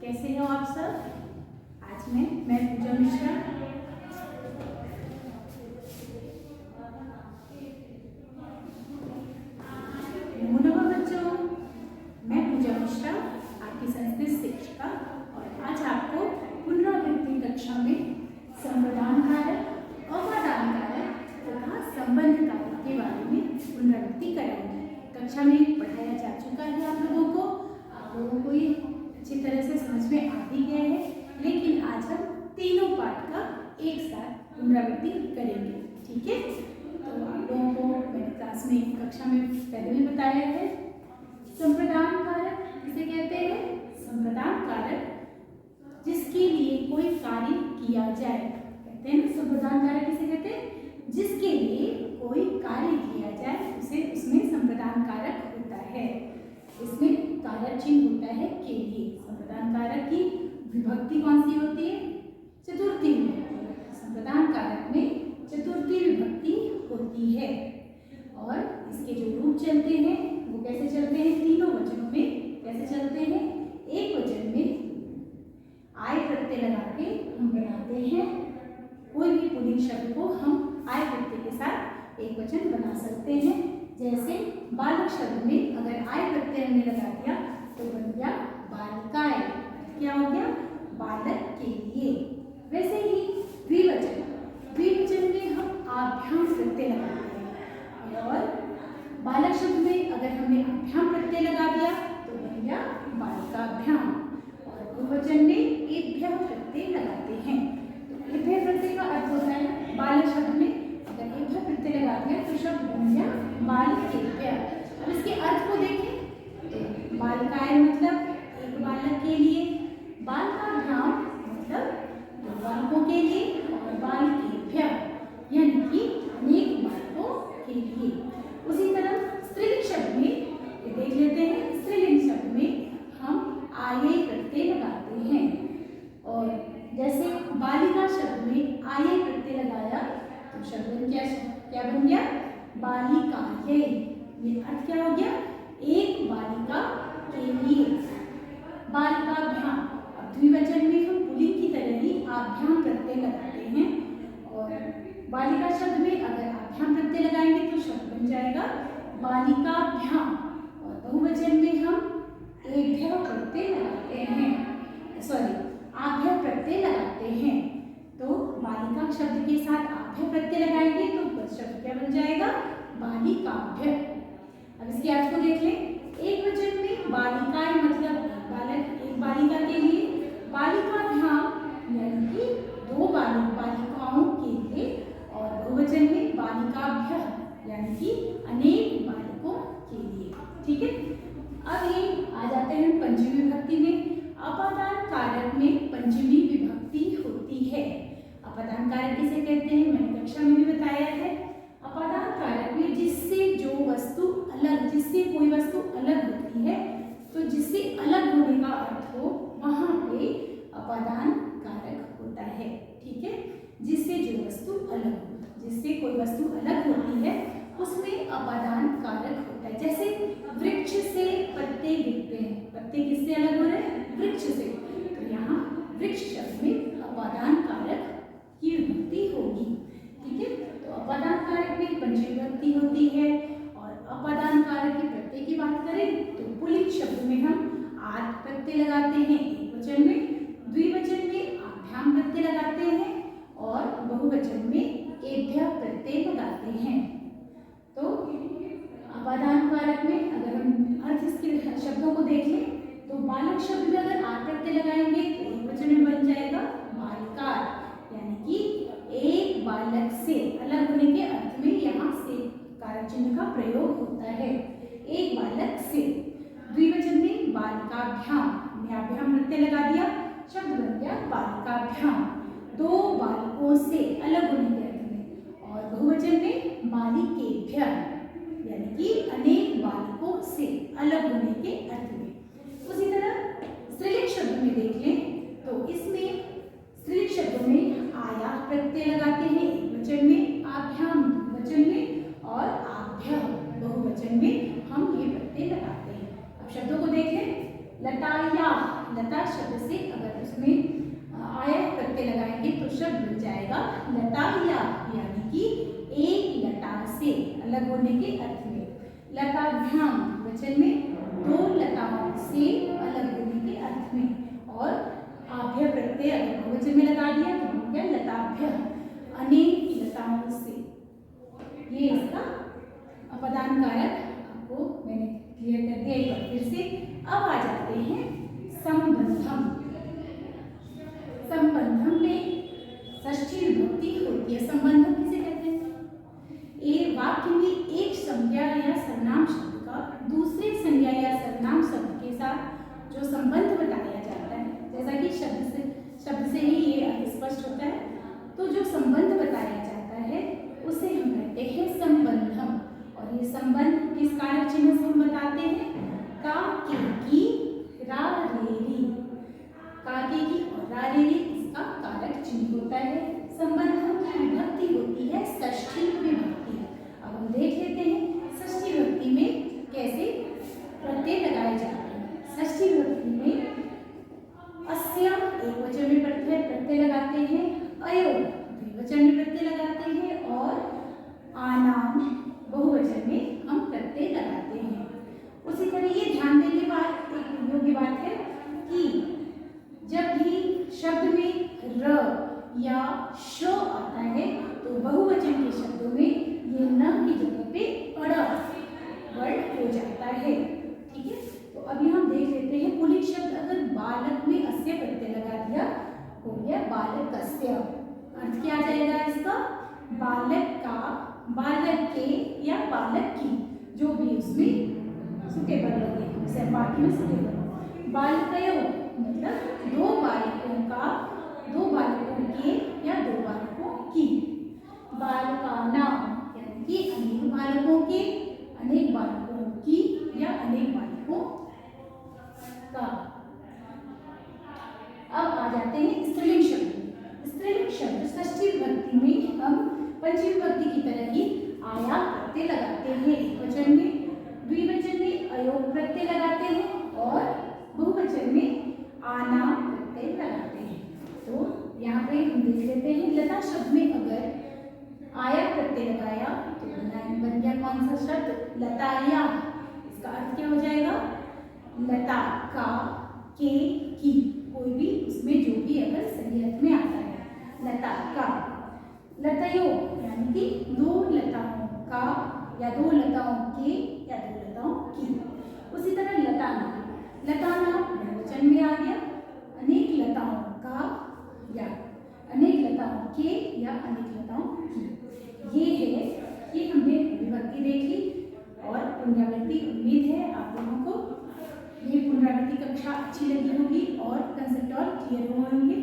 कैसे हो आप सब? आज मैं पूजा मिश्रा नमो बच्चों, मैं पूजा मिश्रा आपकी संस्कृत शिक्षिका और आज आपको पुनरावृत्ति कक्षा में संप्रदान कारक, अपादान कारक तथा संबंध कारक के बारे में पुनरावृत्ति कराऊंगी। कक्षा में पढ़ाया जा चुका है आप लोगों को ये अच्छी तरह से समझ में आ भी गया है, लेकिन आज हम तीनों पाठ का एक साथ पुनरावृत्ति करेंगे। ठीक है, तो आप लोगों को मैंने क्लास में कक्षा में पहले भी बताया है। संप्रदान कारक किसे कहते हैं? संप्रदान कारक जिसके लिए कोई कार्य किया जाए, कहते हैं ना। संप्रदान कारक किसे कहते हैं? जिसके लिए कोई कार्य किया जाए उसे उसमें संप्रदान कारक होता है। इसमें कारक चिन्ह होता है के लिए। संप्रदान कारक की विभक्ति कौन सी होती है? चतुर्थी विभक्ति। संप्रदान कारक में चतुर्थी विभक्ति होती है और इसके जो रूप चलते हैं वो कैसे चलते हैं? तीनों वचनों में कैसे चलते हैं? एक वचन में आय प्रत्यय लगा के हम बनाते हैं। कोई भी पुल्लिंग शब्द को हम आय प्रत्यय के साथ एक वचन बना सकते हैं। जैसे बालक शब्द में अगर आय प्रत्यय हमने लगा दिया तो बन गया बालिकाए। क्या हो गया? बालक के लिए। वैसे ही द्विवचन में हम आभ्याम प्रत्यय लगाते हैं और बालक शब्द में अगर हमने आभ्याम प्रत्यय लगा दिया तो बन गया बालिकाभ्याम। और बहुवचन में एभ्यः प्रत्यय लगाते हैं। तो एभ्यः प्रत्यय का अर्थ होता है बालक शब्द में अगर एभ्यः प्रत्यय लगा दिया तो शब्द बन गया बालिकेभ्यः। अब इसके अर्थ को देखें तो बालिकाएं मतलब एक बालक के लिए, बालिकाभ्याम मतलब दो बालकों के लिए और बालिकेभ्यः यानी कि अनेक बालकों के लिए। उसी तरह स्त्रीलिंग शब्द में ये देख लेते हैं। स्त्रीलिंग शब्द में हम आये प्रत्यय लगाते हैं और जैसे बालिका शब्द में आये प्रत्यय लगाया तो शब्द क्या बन गया? बालिकाये। ये अर्थ क्या हो गया? एक बालिका के लिए। बालिकाभ्याम, अब द्विवचन में हम पुल्लिंग की तरह ही आभ्याम प्रत्यय लगाते हैं और बालिका शब्द में अगर आभ्याम प्रत्यय लगाएंगे तो शब्द बन जाएगा बालिकाभ्याम। और बहुवचन में हम एभ्यः प्रत्यय लगाते हैं, आभ्यः प्रत्यय लगाते हैं। तो बालिका शब्द के साथ आभ्यः प्रत्यय लगाएंगे तो शब्द क्या बन जाएगा? बालिकाभ्यः। अब इसके अर्थ को देख लें। एक वचन में बालिकाएं मतलब बालक, एक बालिका के लिए। बालिकाभ्याम यानी कि दो बालिकाओं के लिए और बहुवचन में बालिकाभ्यः यानी कि अनेक बालकों के लिए। ठीक है, अब ये आ जाते हैं पंचमी विभक्ति में। अपादान कारक में पंचमी विभक्ति होती है। अपादान कारक किसे कहते हैं? मैंने कक्षा में भी बताया है। अपादान कारक में जिससे कोई वस्तु अलग होती है, तो जिससे अलग होने का अर्थ हो वहां पे अपादान कारक होता है। ठीक है, जिससे जो वस्तु अलग हो, जिससे कोई वस्तु अलग होती है उसमें अपादान कारक होता है। जैसे वृक्ष से पत्ते गिरते हैं, पत्ते किससे अलग हो रहे हैं? वृक्ष से। तो यहाँ वृक्ष शब्द में अपादान कारक की विभक्ति होगी। ठीक है, तो अपादान कारक में पंचमी विभक्ति होती है और अपादान कारक के प्रत्यय की बात करें तो पुल्लिंग शब्द में हम आद प्रत्यय लगाते हैं एक वचन में, द्विवचन में आभ्याम प्रत्यय लगाते हैं और बहुवचन में एभ्यः प्रत्यय लगाते हैं। तो अपादान कारक में अगर हम अर्थ इसके शब्दों को देख लें तो बालक शब्द में अगर आद प्रत्यय लगाएंगे तो एक वचन में बन जाएगा बालिकार, यानी कि एक बालक से अलग होने के अर्थ में यहाँ से कारक चिन्ह का प्रयोग होता है। एक बालक से। द्विवचन में बालिकाभ्याम, हमने आभ्याम प्रत्यय लगा दिया, शब्द बन गया बालिकाभ्याम, दो बालकों से अलग होने के अर्थ में। और बहुवचन में बालिकेभ्यः यानी कि अनेक बालकों से अलग होने के अर्थ में। उसी तरह स्त्रीलिंग शब्द में देख लें तो इसमें स्त्रीलिंग शब्दों में आया प्रत्यय लगाते हैं एक वचन में, आभ्याम द्विवचन में और आभ्यः बहुवचन में हम ये प्रत्यय लगाते हैं। अब शब्दों को देखें। लताया, लता शब्द से अगर उसमें आया प्रत्यय लगाएंगे तो शब्द बन जाएगा लताया, यानी कि एक लता से, अलग होने के अर्थ में। लताभ्याम वचन में दो लताओं से अलग होने के अर्थ में। और आभ्य प्रत्यय अगर बहुवचन में लगा दिया तो हो गया लताभ्य, अनेक लताओं से। ये इसका अपदान कारक आपको मैंने क्लियर कर दिया एक बार फिर से। अब आ जाते हैं संबंधम। संबंधम में षष्ठी विभक्ति होती है। संबंधम किसे कहते हैं? एक वाक्य में एक संज्ञा या सर्वनाम शब्द का दूसरे संज्ञा या सर्वनाम शब्द के साथ जो संबंध बताया जाता है, जैसा कि शब्द से ही ये स्पष्ट होता है, तो जो संबंध बताया जाता है उसे हम कहते हैं संबंधम। और ये संबंध किस कारक चिन्ह से हम बताते हैं? का, के, की, रा, रे, री। का, के, की और रा, रे, री इसका कारक चिन्ह होता है। संबंधम की विभक्ति होती है षष्ठी विभक्ति। अब हम देख लेते हैं षष्ठी विभक्ति में कैसे प्रत्यय लगाए जाते हैं। षष्ठी विभक्ति में अस्य एक वचन में प्रत्यय लगाते हैं, अयो द्विवचन में प्रत्यय लगाते हैं और आनाम बहुवचन में हम प्रत्यय लगाते हैं। उसी तरह ये ध्यान देने की बात, एक योग्य बात है कि जब भी शब्द में र या श आता है तो बहुवचन के शब्दों में ये न की जगह पे अड़ वर्ड हो जाता है। ठीक है, तो अभी हम देख लेते हैं पुल्लिंग शब्द अगर बालक में अस्य प्रत्यय लगा दिया हो गया बालकस्य। अर्थ क्या आ जाएगा इसका? बालक का, बालक के या बालक की, जो भी उसमें सुटेबल लगे, जैसे वाक्य में सुटेबल। बालकयो मतलब दो बालकों का, दो बालकों के या दो बालकों की। बालकानां यानी कि अनेक बालकों के, अनेक बालकों की या अनेक बालकों का। अब आ जाते हैं स्त्रीलिंग शब्द। स्त्रीलिंग शब्द षष्ठी विभक्ति में हम पंचमी विभक्ति की तरह ही आया प्रत्यय लगाते हैं। एक वचन में, द्विवचन में अयोग प्रत्यय लगाते हैं और बहुवचन में आनाम प्रत्यय लगाते हैं। तो यहाँ पे हम देख लेते हैं लता शब्द में अगर आया प्रत्यय लगाया तो बन गया कौन सा शब्द? लताया। इसका अर्थ क्या हो जाएगा? लता का, के, की, कोई भी उसमें जो भी अगर सही अर्थ में आता है, लता का। लतयो यानी कि दो लताओं का या दो लताओं के या दो लताओं की। उसी तरह लताना, लताना बहुवचन में आ गया, अनेक लताओं का या अनेक लताओं के या अनेक लताओं की। ये है, ये हमने विभक्ति देख ली और पुनरावृत्ति। उम्मीद है आप लोगों को ये पुनरावृत्ति कक्षा अच्छी लगी होगी और कंसेप्ट और क्लियर होंगे।